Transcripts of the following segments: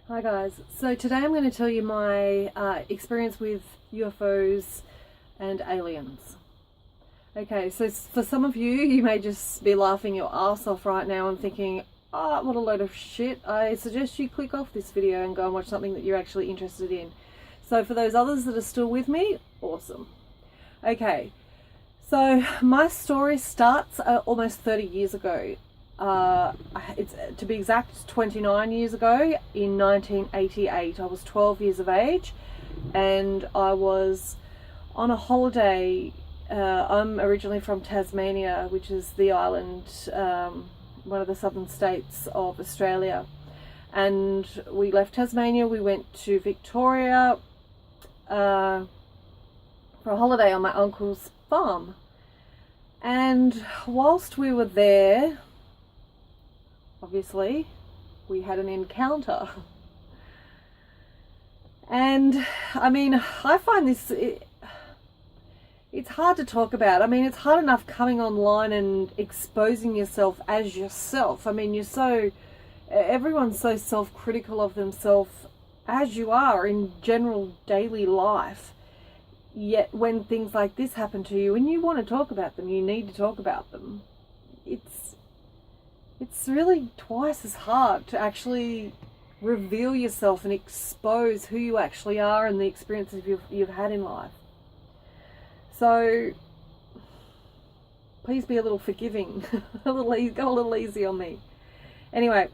Hi guys, so today I'm going to tell you my experience with UFOs and aliens. Okay, so for some of you, you may just be laughing your ass off right now and thinking, oh, what a load of shit. I suggest you click off this video and go and watch something that you're actually interested in. So for those others that are still with me, awesome. Okay, so my story starts almost 30 years ago. It's to be exact 29 years ago in 1988. I was 12 years of age and I was on a holiday. I'm originally from Tasmania, which is the island, one of the southern states of Australia, and we left Tasmania. We went to Victoria for a holiday on my uncle's farm, and whilst we were there, obviously, we had an encounter. And I mean, I find this, it's hard to talk about. I mean, it's hard enough coming online and exposing yourself as yourself. I mean, everyone's so self-critical of themselves, as you are in general daily life. Yet when things like this happen to you and you want to talk about them, you need to talk about them. It's really twice as hard to actually reveal yourself and expose who you actually are and the experiences you've had in life. So please be a little forgiving, go a little easy on me. Anyway,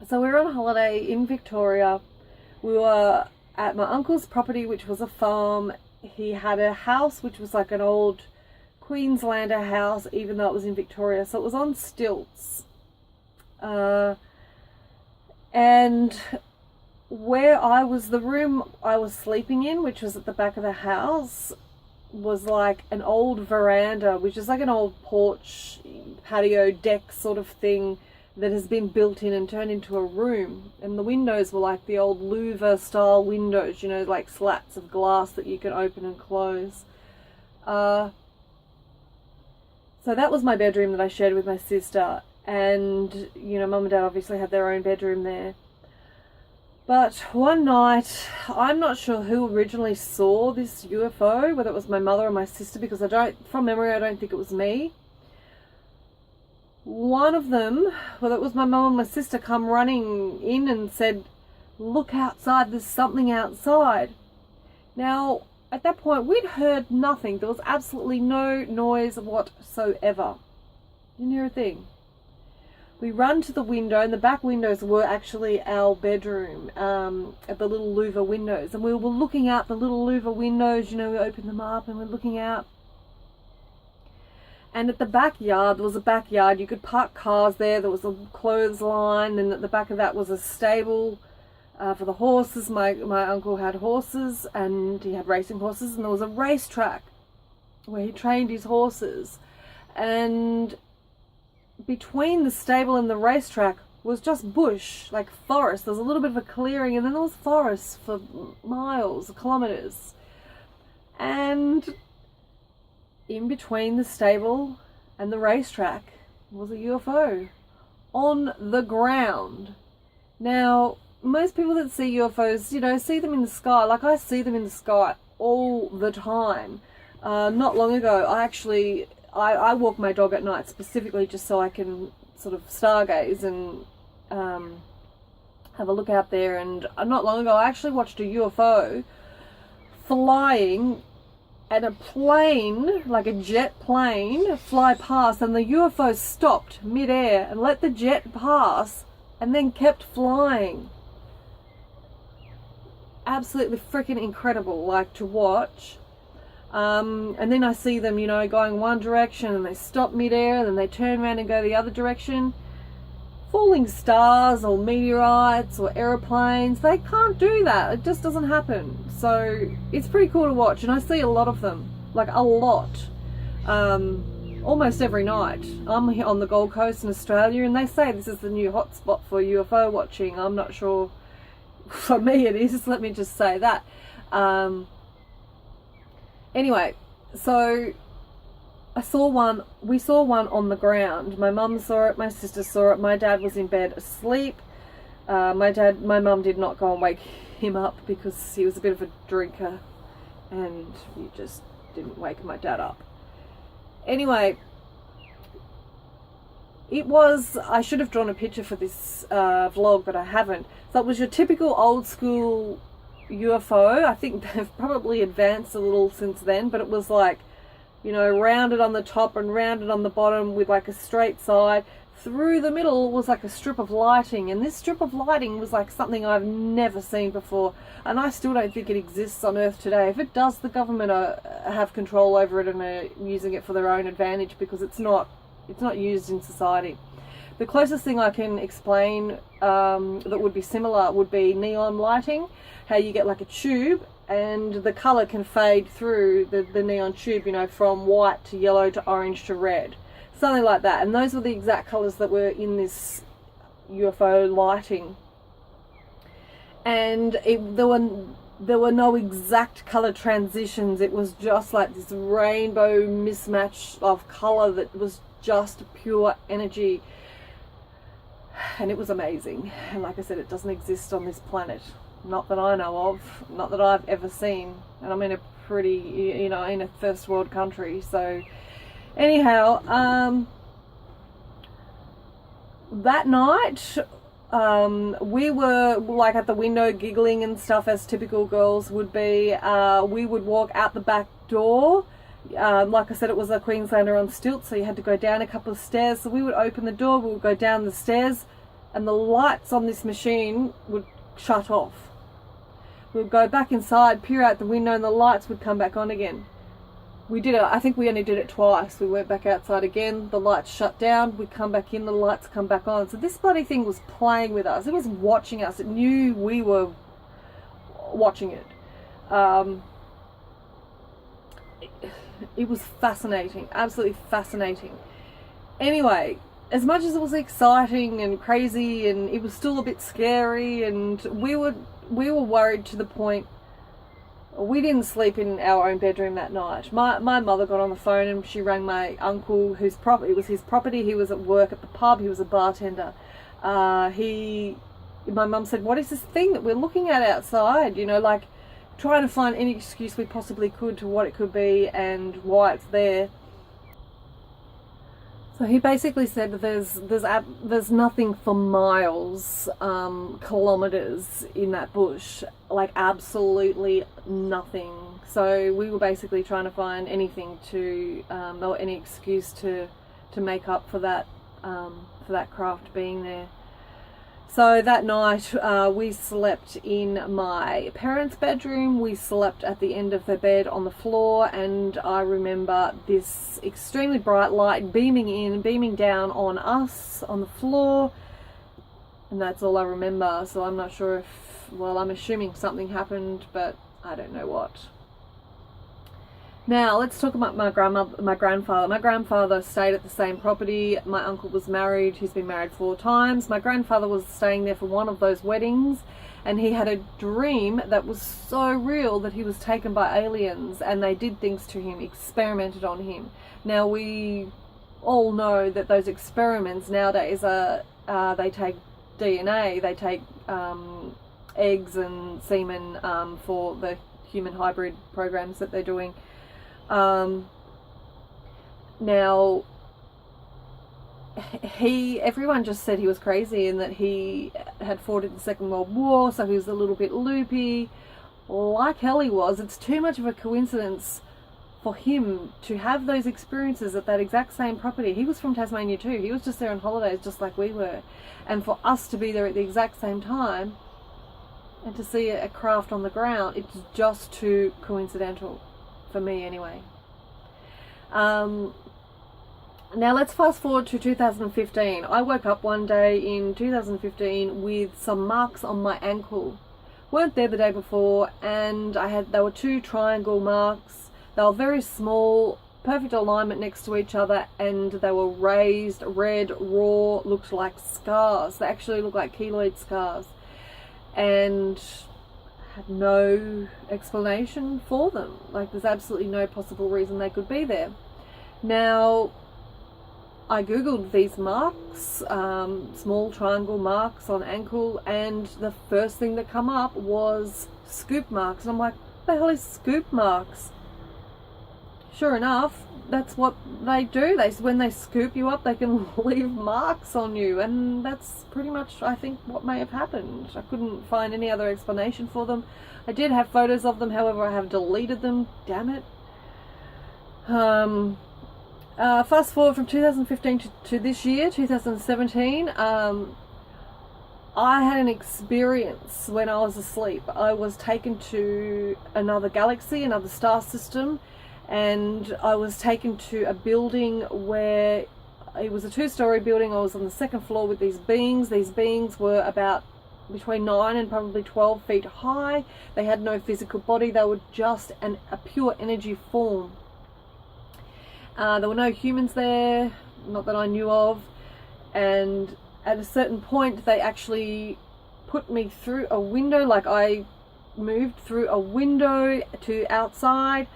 so we were on holiday in Victoria. We were at my uncle's property, which was a farm. He had a house which was like an old Queenslander house, even though it was in Victoria, so it was on stilts. And where I was, the room I was sleeping in, which was at the back of the house, was like an old veranda, which is like an old porch, patio deck sort of thing that has been built in and turned into a room. And the windows were like the old louver style windows, you know, like slats of glass that you can open and close. So that was my bedroom that I shared with my sister, and you know, mum and dad obviously had their own bedroom there. But one night, I'm not sure who originally saw this UFO, whether it was my mother or my sister, because from memory, I don't think it was me. One of them, whether it was my mum or my sister, come running in and said, "Look outside, there's something outside." Now, at that point, we'd heard nothing. There was absolutely no noise whatsoever. Didn't hear a thing. We run to the window, and the back windows were actually our bedroom, at the little louver windows. And we were looking out the little louver windows, you know, we opened them up and we're looking out. And at the backyard, there was a backyard. You could park cars there. There was a clothesline, and at the back of that was a stable for the horses. My uncle had horses, and he had racing horses, and there was a racetrack where he trained his horses. And between the stable and the racetrack was just bush, like forest. There was a little bit of a clearing, and then there was forest for miles, kilometers. And in between the stable and the racetrack was a UFO on the ground. Now, most people that see UFOs, you know, see them in the sky. Like, I see them in the sky all the time. Not long ago, I walk my dog at night specifically just so I can sort of stargaze and have a look out there. And not long ago, I actually watched a UFO flying, and a plane, like a jet plane, fly past, and the UFO stopped mid-air and let the jet pass and then kept flying. Absolutely freaking incredible, like, to watch. And then I see them, you know, going one direction, and they stop mid-air, and then they turn around and go the other direction. Falling stars or meteorites or aeroplanes, they can't do that. It just doesn't happen. So it's pretty cool to watch, and I see a lot of them, like a lot, almost every night. I'm here on the Gold Coast in Australia, and they say this is the new hotspot for UFO watching. I'm not sure. For me it is, let me just say that. Anyway, so we saw one on the ground. My mum saw it, my sister saw it, my dad was in bed asleep. My mum did not go and wake him up because he was a bit of a drinker, and you just didn't wake my dad up. Anyway, I should have drawn a picture for this vlog, but I haven't. So it was your typical old school UFO. I think they've probably advanced a little since then, but it was like, you know, rounded on the top and rounded on the bottom with like a straight side. Through the middle was like a strip of lighting, and this strip of lighting was like something I've never seen before, and I still don't think it exists on Earth today. If it does, the government have control over it and are using it for their own advantage, because it's not used in society. The closest thing I can explain that would be similar would be neon lighting, how you get like a tube and the colour can fade through the neon tube, you know, from white to yellow to orange to red. Something like that. And those were the exact colours that were in this UFO lighting. And there were no exact colour transitions. It was just like this rainbow mismatch of colour that was just pure energy. And it was amazing. And like I said, it doesn't exist on this planet. Not that I know of. Not that I've ever seen. And I'm in a pretty, you know, in a first world country. So anyhow, that night, we were like at the window giggling and stuff, as typical girls would be. We would walk out the back door. Like I said, it was a Queenslander on stilts, so you had to go down a couple of stairs. So we would open the door, we would go down the stairs, and the lights on this machine would shut off. We would go back inside, peer out the window, and the lights would come back on again. We did it, I think we only did it twice. We went back outside again, the lights shut down, we come back in, the lights come back on. So this bloody thing was playing with us. It was watching us. It knew we were watching it. It was fascinating, absolutely fascinating. Anyway, as much as it was exciting and crazy, and it was still a bit scary, and we were worried to the point we didn't sleep in our own bedroom that night. My mother got on the phone and she rang my uncle, whose property, it was his property. He was at work at the pub. He was a bartender. My mum said, "What is this thing that we're looking at outside?" You know, like trying to find any excuse we possibly could to what it could be and why it's there. So he basically said that there's nothing for miles, kilometres in that bush, like absolutely nothing. So we were basically trying to find anything or any excuse to make up for that craft being there. So that night we slept in my parents' bedroom. We slept at the end of the bed on the floor, and I remember this extremely bright light beaming down on us on the floor, and that's all I remember. So I'm not sure if, well, I'm assuming something happened, but I don't know what. Now let's talk about my grandfather. My grandfather stayed at the same property. My uncle was married. He's been married 4 times. My grandfather was staying there for one of those weddings, and he had a dream that was so real that he was taken by aliens and they did things to him, experimented on him. Now we all know that those experiments nowadays they take DNA, they take eggs and semen for the human hybrid programs that they're doing. Now everyone just said he was crazy and that he had fought in the Second World War, so he was a little bit loopy. Like hell he was. It's too much of a coincidence for him to have those experiences at that exact same property. He was from Tasmania too. He was just there on holidays just like we were. And for us to be there at the exact same time and to see a craft on the ground, it's just too coincidental. For me anyway. Now let's fast forward to 2015. I woke up one day in 2015 with some marks on my ankle. Weren't there the day before, and they were 2 triangle marks. They were very small, perfect alignment next to each other, and they were raised, red, raw, looked like scars. They actually looked like keloid scars. And had no explanation for them. Like, there's absolutely no possible reason they could be there. Now, I googled these marks, small triangle marks on ankle, and the first thing that come up was scoop marks. And I'm like, what the hell is scoop marks? Sure enough, that's what they do. When they scoop you up, they can leave marks on you, and that's pretty much, I think, what may have happened. I couldn't find any other explanation for them. I did have photos of them, however I have deleted them, damn it. Fast forward from 2015 to this year, 2017, I had an experience when I was asleep. I was taken to another galaxy, another star system, and I was taken to a building where it was a 2-story building. I was on the 2nd floor with these beings. These beings were about between 9 and probably 12 feet high. They had no physical body. They were just a pure energy form. There were no humans there, not that I knew of, and at a certain point they actually put me through a window. Like, I moved through a window to outside.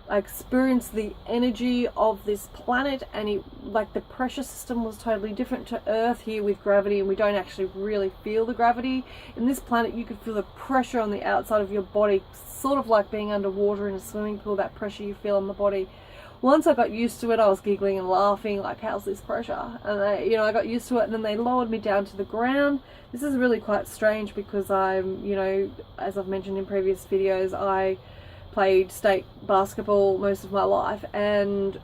I experienced the energy of this planet, and like the pressure system was totally different to Earth here with gravity, and we don't actually really feel the gravity. In this planet you could feel the pressure on the outside of your body, sort of like being underwater in a swimming pool, that pressure you feel on the body. Once I got used to it, I was giggling and laughing, like, how's this pressure? And I got used to it, and then they lowered me down to the ground. This is really quite strange because I'm, as I've mentioned in previous videos, I played state basketball most of my life, and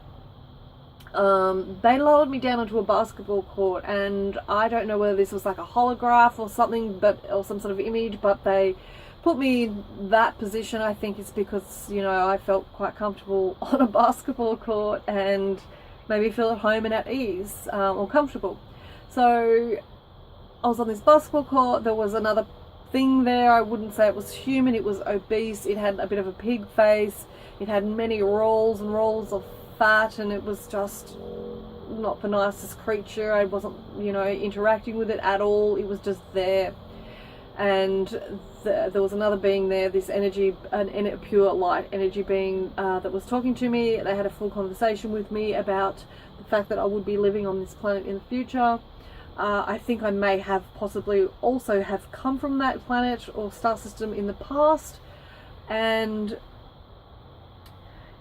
they lowered me down onto a basketball court, and I don't know whether this was like a holograph or something, or some sort of image, but they put me in that position. I think it's because, I felt quite comfortable on a basketball court and maybe feel at home and at ease, or comfortable. So I was on this basketball court. There was another thing there. I wouldn't say it was human. It was obese. It had a bit of a pig face. It had many rolls and rolls of fat, and it was just not the nicest creature. I wasn't, interacting with it at all. It was just there. And there was another being there, this energy, a pure light energy being that was talking to me. They had a full conversation with me about the fact that I would be living on this planet in the future. I think I may have possibly also have come from that planet or star system in the past, and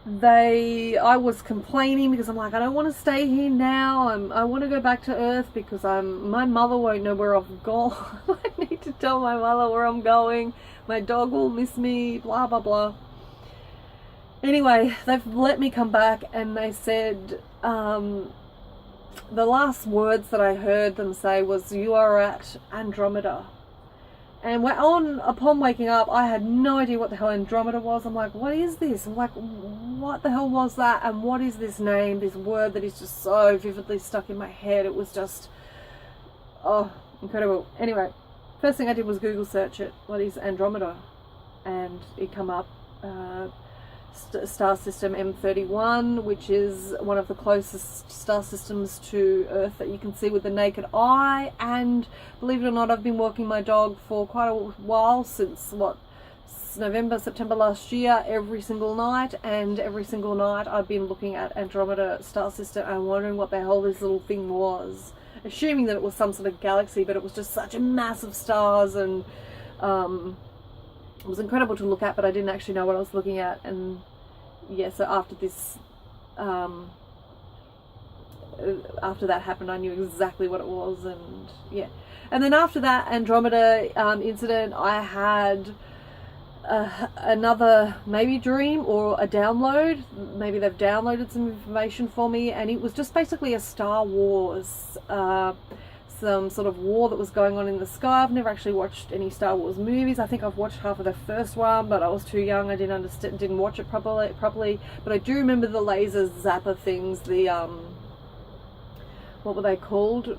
I was complaining because I'm like, I don't want to stay here now. I want to go back to Earth because my mother won't know where I've gone. I need to tell my mother where I'm going. My dog will miss me, blah blah blah. Anyway, they've let me come back, and they said the last words that I heard them say was, "You are at Andromeda." And upon waking up, I had no idea what the hell Andromeda was. I'm like, what is this? I'm like, what the hell was that? And what is this name, this word that is just so vividly stuck in my head? It was just, oh, incredible. Anyway, first thing I did was Google search it. What is Andromeda? And it come up, star system M31, which is one of the closest star systems to Earth that you can see with the naked eye. And believe it or not, I've been walking my dog for quite a while, since November, September last year, every single night, and every single night I've been looking at Andromeda star system and wondering what the hell this little thing was, assuming that it was some sort of galaxy, but it was just such a massive stars, and it was incredible to look at, but I didn't actually know what I was looking at. And yeah, so after this, after that happened, I knew exactly what it was. And yeah, and then after that Andromeda incident, I had another maybe dream or a download. Maybe they've downloaded some information for me, and it was just basically a Star Wars, some sort of war that was going on in the sky. I've never actually watched any Star Wars movies. I think I've watched half of the first one, but I was too young. I didn't watch it properly. But I do remember the laser zapper things. The what were they called?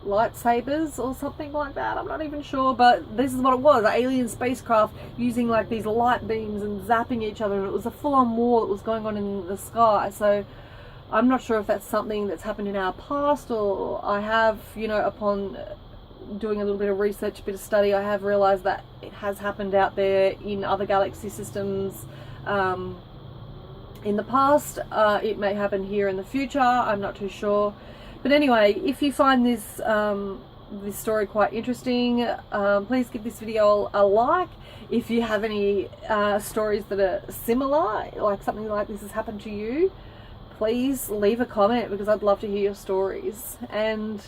Lightsabers or something like that. I'm not even sure, but this is what it was: alien spacecraft using like these light beams and zapping each other, and it was a full-on war that was going on in the sky. So I'm not sure if that's something that's happened in our past, or I have, upon doing a little bit of research, a bit of study, I have realized that it has happened out there in other galaxy systems, in the past. It may happen here in the future, I'm not too sure. But anyway, if you find this this story quite interesting, please give this video a like. If you have any stories that are similar, like something like this has happened to you, please leave a comment, because I'd love to hear your stories. And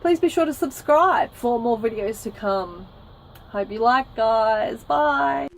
please be sure to subscribe for more videos to come. Hope you like, guys. Bye.